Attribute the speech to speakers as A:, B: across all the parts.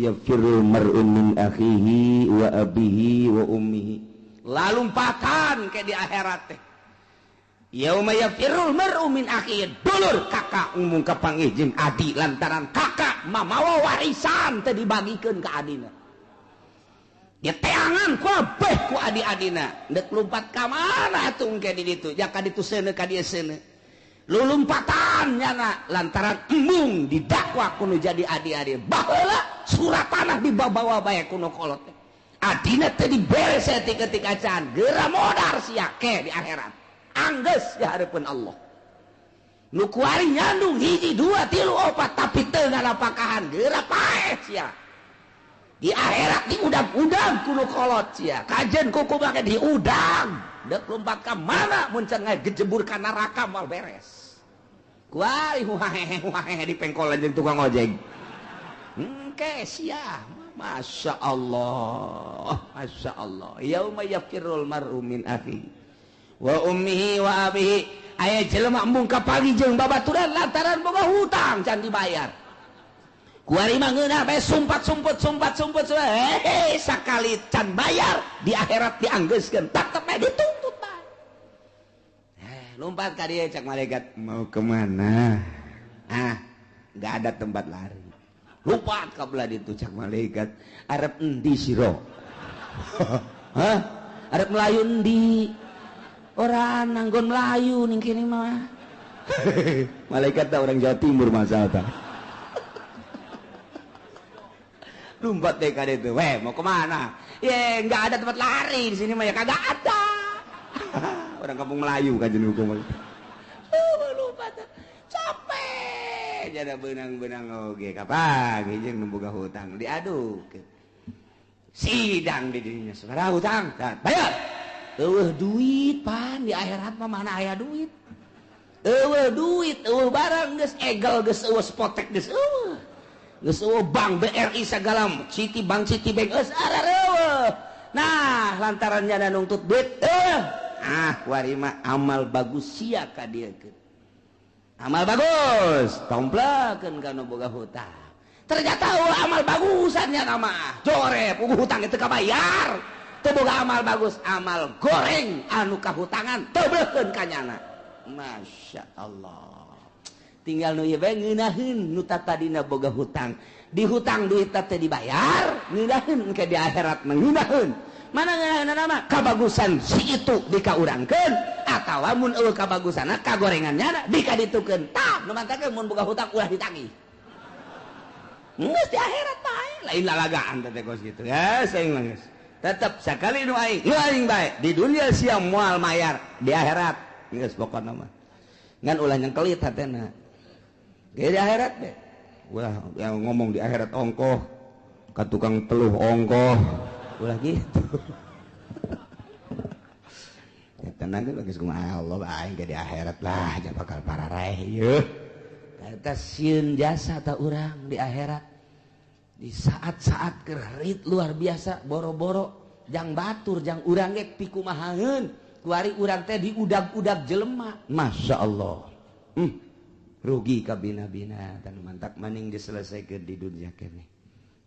A: yafirul mar'u min akhihi wa abihi wa ummihi. Lalumpatan ke di akhirat teh. Yauma yafirul mar'u min akhihi, dulur kakak umum kapanggih jeung adi lantaran kakak mamawa warisan teh dibagikeun ka adina. Dia teangan kabeh ku adi-adina. Dek lompat ka mana atuh engke di ditu? Ya ka ditu seuneu ka dieu seuneu. Lulumpatan nyana lantaran embung didakwa kuno jadi adi-adi baheula surat tanah dibawa bae kuno kolot adina teh diberes ti ketika can geura modar sia ke di akhirat anggeus di hareupeun Allah nu kuari nyandung 1 2 3 4 tapi teu ngalapakahan geura paeh sia di akhirat diudang-udang kuno kolot sia kajen kuku make diudang dek lompat ka mana mun can ngajebur ka neraka moal beres. Kuai huahehe di pengkolan jeung tukang ojek. Engke sia. Masya Allah. Masya Allah. Yauma yafirul mar'u min akhi wa ummihi wa abihi. Aya jelema embung ka pagi jeung babaturan lantaran boga hutang can dibayar. Kuari mah ngeunah bae sumpat-sumput sakali can bayar di akhirat dianggeuskeun tetep bae dituntut bae. Lompat ka dieu cak malaikat mau kemana? Nggak ada tempat lari. Lompat ka belah ditu cak malaikat arep endi sira? Arep melayu endi? Ora nanggon melayu ning kene mah. Malaikat ta orang Jawa Timur masal ta. Lompat deh ka ditu. Weh, mau kemana? Ye, nggak ada tempat lari di sini mah ya kagak ada. Orang kampung Melayu kan jenuh hukum lupa capek jadi benang-benang oge kapan jeung boga hutang diaduk sidang di dirinya saudara hutang bayar eueuh duit pan di akhirat mah mana aya duit eueuh duit eueuh barang geus egel geus eueuh spotek geus eueuh bank BRI sagala Citibank geus areueuh nah lantaran nya nuntut duit warima amal bagus sia ka dieu amal bagus tomplakeun kana boga hutang ternyata amal bagusannya nama jorep hutang itu kabayar teu boga amal bagus amal goreng anu kahutangan teu beukeun kanyana masya Allah tinggal nu ieu bae ngeunaheun nu tadina boga hutang di hutang duit teh dibayar ngeunaheun ke di akhirat ngeunaheun mana nama kabagusan si itu dikaurangkeun atawa mun eueuh kabagusanna kagorengannya dikaditukeun tah nu mantakeun mun boga hutang ulah ditagih geus di akhirat bae lain lalagaan teh kos kitu ya saing mah geus tetep sakali nu aing bae di dunia sia moal mayar di akhirat geus pokona mah ngan ulah nyengkelit hatena ge di akhirat deh ulah yang ngomong di akhirat ongkoh ka tukang teluh ongkoh ulah gitu tenang geus kumaha Allah aing ke di akhirat lah aja bakal parareh yeuh eta sieun jasa ta urang di akhirat di saat-saat kerit luar biasa boro-boro jang batur jang urang ge pikumahaeun kuari urang teh diudag-udag jelema masya Allah rugi ka bina-bina tan mantap maning diselesaikeun di dunia keneh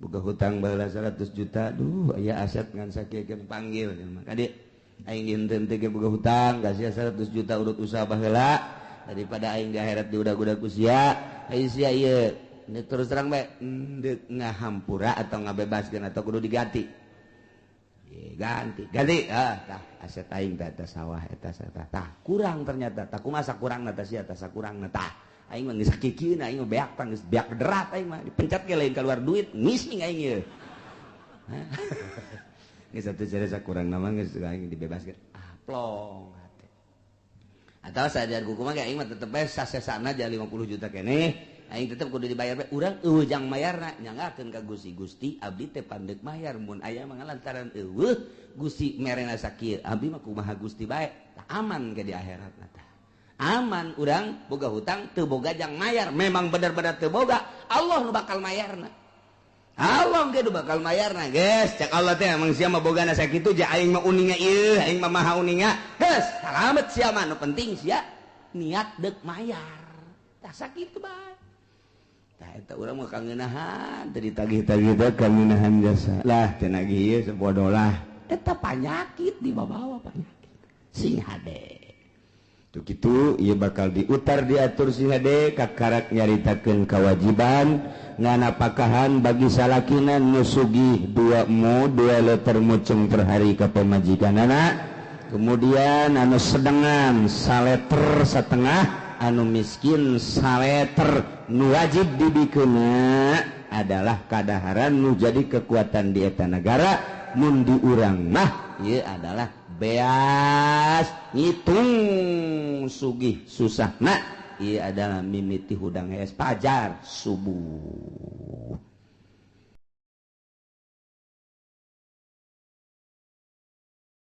A: boga hutang baheula 100 juta duh aya aset ngan sakieukeun panggil kadi aing dinten teh boga hutang gasih 100 juta urut usaha baheula daripada aing di akhirat diudag-udag ku sia aing sia ieu terus terang bae deuk ngahampura atau ngabebaskeun atau kudu diganti ganti tah aset aing teh sawah eta tah kurang ternyata tah kumaha sakurangna tah sia tah sakurangna tah aing mah geus sakikieun aing mah beak tah geus beak derat aing mah dipencet ge lain keluar duit ngising aing ieu geus atuh cara sakurangna mah geus aing dibebaskeun plong hate atawa sadar kuku mah aing mah tetep bae sasesana jadi 50 juta keneh aing tetep kudu dibayar bae urang eueuh jang mayarna nyangakeun ka Gusti abdi teh pandeg mayar mun aya mah lantaran eueuh Gusti merena sakieu abdi mah kumaha Gusti bae aman ke di akhiratna tah aman urang boga hutang teu boga jang mayar memang benar-benar teu boga Allah nu bakal mayarna Allah ge nu bakal mayarna geus cak Allah teh emang sia mah bogana sakitu ja aing mah uninga ieu aing mah maha uninga geus salamet sia mah nu penting sia niat deuk mayar tah sakitu bae urang mah kangenahan teu ditagih-tagih teh kangenahan jasa lah cenah ieu sebodoh lah eta panyakit dibawa panyakit sing hade tuh kitu ieu bakal diutar diatur sing hade kakarak nyaritakeun kewajiban nganapakahan bagi salakina nu sugih 2 liter mucung per hari ka pamajikanana kemudian anu sedengan 1 liter setengah anu miskin 1 liter nu wajib dibikeunna adalah kadaharan nu jadi kekuatan di eta negara mun di urang mah ieu adalah beas ngitung sugih susahna ieu adalah mimiti hudang es pajar subuh